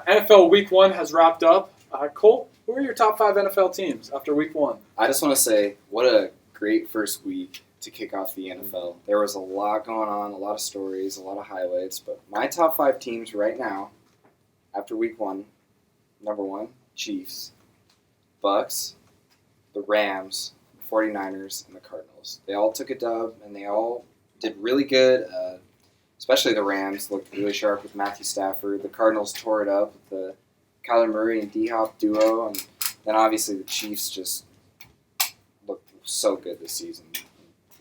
NFL Week 1 has wrapped up. Cole, who are your top 5 NFL teams after Week 1? I just want to say, what a great first week to kick off the NFL. There was a lot going on, a lot of stories, a lot of highlights. But my top 5 teams right now, after Week 1, number 1, Chiefs, Bucks, the Rams, 49ers, and the Cardinals. They all took a dub, and they all did really good. Especially the Rams looked really sharp with Matthew Stafford. The Cardinals tore it up with the Kyler Murray and D-Hop duo. And then obviously the Chiefs just looked so good this season.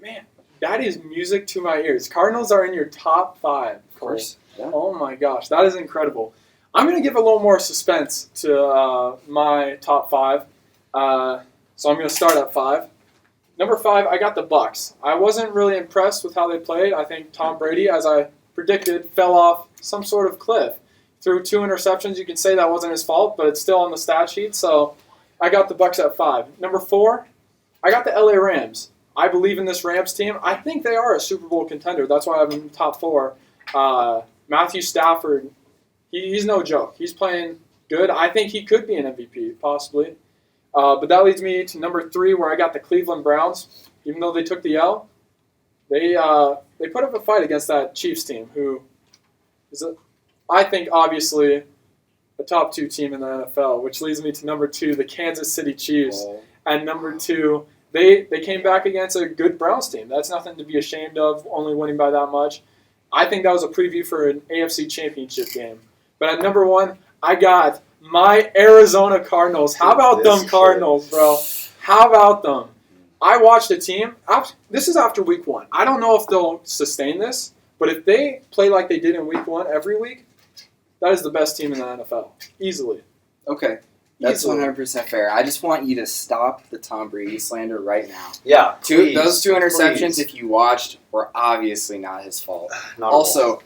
Man, that is music to my ears. Cardinals are in your top 5. Of course. Yeah. Oh my gosh, that is incredible. I'm going to give a little more suspense to my top 5. So I'm going to start at 5. Number 5, I got the Bucks. I wasn't really impressed with how they played. I think Tom Brady, as I predicted, fell off some sort of cliff. Threw 2 interceptions. You can say that wasn't his fault, but it's still on the stat sheet. So I got the Bucks at 5. Number 4, I got the LA Rams. I believe in this Rams team. I think they are a Super Bowl contender. That's why I have them in top 4. Matthew Stafford, he's no joke. He's playing good. I think he could be an MVP, possibly. But that leads me to number 3, where I got the Cleveland Browns. Even though they took the L, they put up a fight against that Chiefs team, who is, I think, obviously a top 2 team in the NFL, which leads me to number 2, the Kansas City Chiefs. And number 2, they came back against a good Browns team. That's nothing to be ashamed of, only winning by that much. I think that was a preview for an AFC Championship game. But at number 1, I got my Arizona Cardinals. How about them Cardinals, bro? How about them? I watched a team. This is after Week 1. I don't know if they'll sustain this, but if they play like they did in Week 1 every week, that is the best team in the NFL. Easily. Okay. That's 100% fair. I just want you to stop the Tom Brady slander right now. Yeah, Those 2 interceptions, if you watched, were obviously not his fault. Also,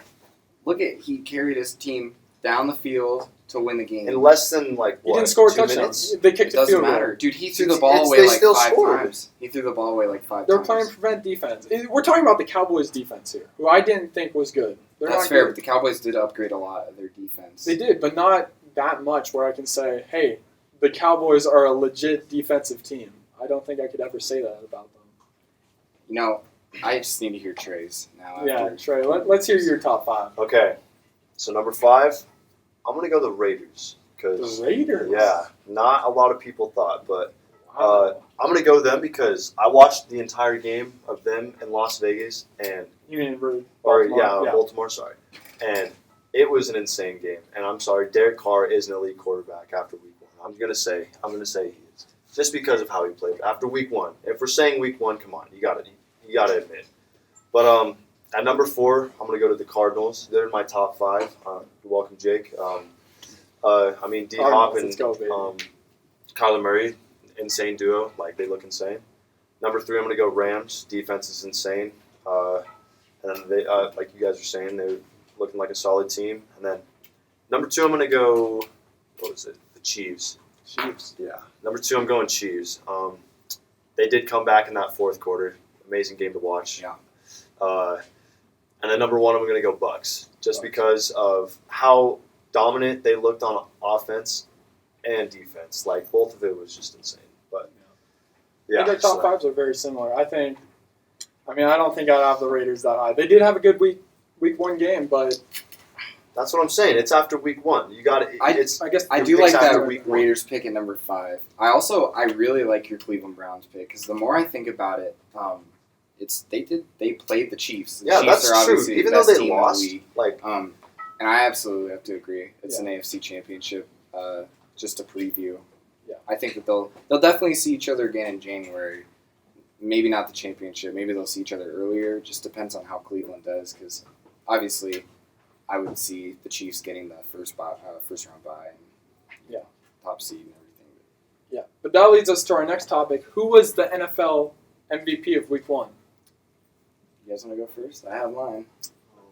he carried his team down the field to win the game. In less than, he didn't score a 2 touchdown. minutes? They kicked the field goal. Dude, he threw the ball away like 5 times. He threw the ball away like 5 times. They're playing prevent defense. We're talking about the Cowboys' defense here, who I didn't think was good. That's fair, but the Cowboys did upgrade a lot of their defense. They did, but not that much where I can say, hey, the Cowboys are a legit defensive team. I don't think I could ever say that about them. I just need to hear Trey's now. Yeah, Trey, let's hear your top 5. Okay, so number 5, I'm going to go the Raiders. The Raiders? Yeah, not a lot of people thought, but I'm going to go them because I watched the entire game of them in Las Vegas. And you mean Baltimore? Baltimore, sorry. And it was an insane game. And I'm sorry, Derek Carr is an elite quarterback after Week 1. I'm going to say he is. Just because of how he played after Week 1. If we're saying Week 1, come on, you got to admit. But at number 4, I'm going to go to the Cardinals. They're in my top 5. You're welcome, Jake. D-Hop and Kyler Murray, insane duo. They look insane. Number 3, I'm going to go Rams. Defense is insane. And then they, like you guys are saying, they're looking like a solid team. And then number 2, I'm going to go, the Chiefs. Chiefs. Yeah. Number 2, I'm going Chiefs. They did come back in that 4th quarter. Amazing game to watch. Yeah. And then number 1, I'm going to go Bucks. Just because of how dominant they looked on offense and defense. Both of it was just insane. But I think their top 5s are very similar. I don't think I'd have the Raiders that high. They did have a good week 1 game, but that's what I'm saying. It's after Week 1. You got it. I guess I do like that Raiders pick at number 5. I really like your Cleveland Browns pick because the more I think about it, they played the Chiefs. The Chiefs that's are obviously true. Even the best though they team lost, in the league. And I absolutely have to agree. It's an AFC Championship. Just a preview. Yeah. I think that they'll definitely see each other again in January. Maybe not the championship. Maybe they'll see each other earlier. Just depends on how Cleveland does. Because obviously, I would see the Chiefs getting the first round bye. And top seed and everything. Yeah. But that leads us to our next topic. Who was the NFL MVP of Week 1? You guys want to go first? I have mine.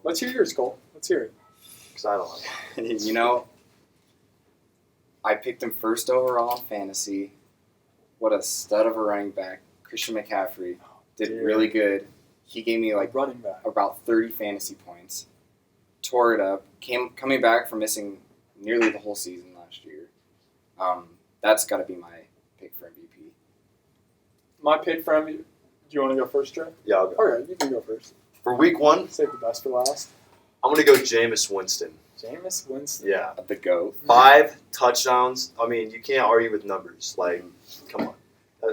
Let's hear yours, Cole. Let's hear it. Because I don't have I picked him first overall in fantasy. What a stud of a running back. Christian McCaffrey did really good. He gave me running back about 30 fantasy points. Tore it up. Coming back from missing nearly the whole season last year. That's got to be my pick for MVP. My pick for MVP. Do you want to go first, Trey? Yeah, I'll go. All right, you can go first. For week 1, Save the best for last. I'm going to go Jameis Winston. Jameis Winston. Yeah. The GOAT. 5 touchdowns. I mean, you can't argue with numbers. Like, come on.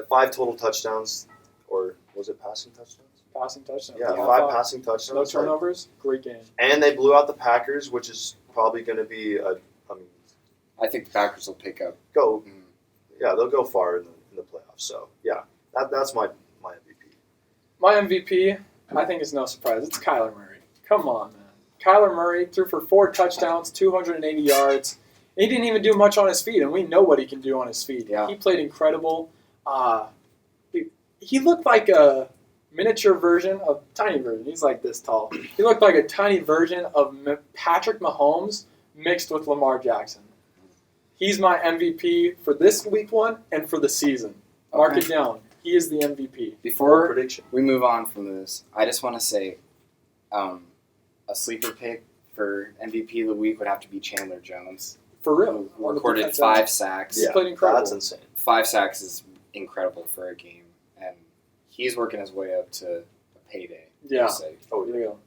5 total touchdowns. Or was it passing touchdowns? Passing touchdowns. Yeah, 5 passing No touchdowns. turnovers. Great game. And they blew out the Packers, which is probably going to be I think the Packers will pick up. go. Yeah, they'll go far in the playoffs. So yeah, that's my MVP. My MVP, I think it's no surprise. It's Kyler Murray. Come on, man. Kyler Murray threw for 4 touchdowns, 280 yards. He didn't even do much on his feet, and we know what he can do on his feet. Yeah. He played incredible. He looked like a miniature version of tiny version. He's like this tall. He looked like a tiny version of Patrick Mahomes mixed with Lamar Jackson. He's my MVP for this week 1 and for the season. Mark Okay. it down. He is the MVP. Bold Before prediction. we move on from this, I just want to say a sleeper pick for MVP of the week would have to be Chandler Jones. For real. Who recorded 5 sacks. He played incredible. That's insane. 5 sacks is incredible for a game, and he's working his way up to a payday. Yeah. per se. Oh, yeah. Real.